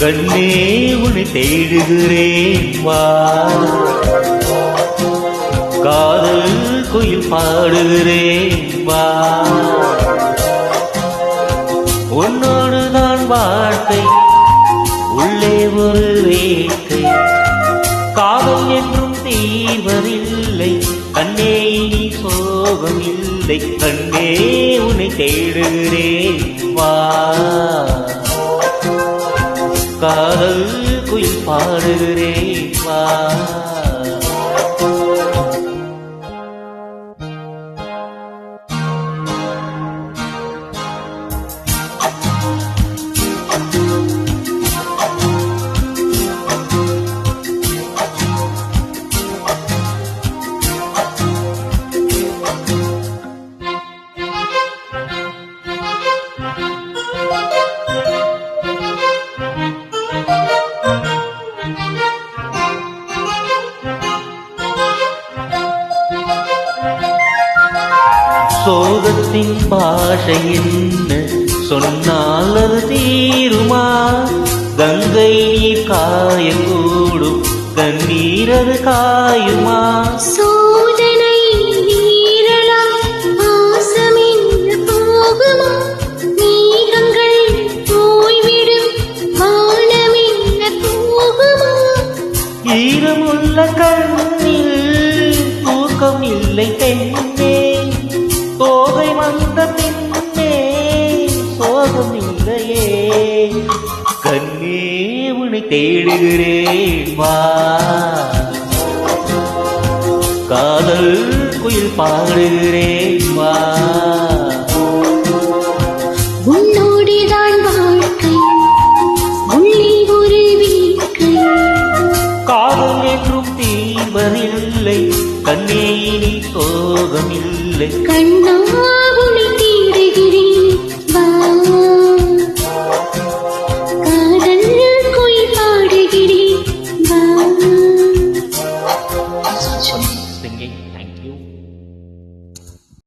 கண்ணே உன்னை தேடுகிறேன் வா, காதல் குயில் பாடுகிறேன் வா, உன்னோடு நான் வாழ்க்கை உள்ளே ஒரு வேட்கை, காதல் என்றும் தீர்வதில்லை கண்ணே இனி சோகம் இல்லை, கண்ணே உன்னை தேடுகிறேன் வா, காதல் குயில் பாடுகிறேன் வா. சோகத்தின் பாஷை என்ன சொன்னால் அது தீருமா, கங்கை நீர் காயக்கூடும் கண்ணீர் அது காயுமா, சோதனை நீரலாம் பாசமென்று போகுமா, மேகங்கள் போய்விடும் வானமென்ன போகுமா, ஈரமுள்ள கண்ணில் தூக்கம் இல்லை பெண்ணே, தோகை வந்த பின்னே சோகம் இல்லையே, கண்ணே உன்னை தேடுகிறேன் வா, காதல் குயில் பாடுகிறேன் வா, உன்னோடுதான் வாழ்க்கை உள்ளே ஒரு வீக்கை, காதல் என்றும் தீர்வதில்லை கண்ணே இனி சோகம் இல்லை, கண்ணா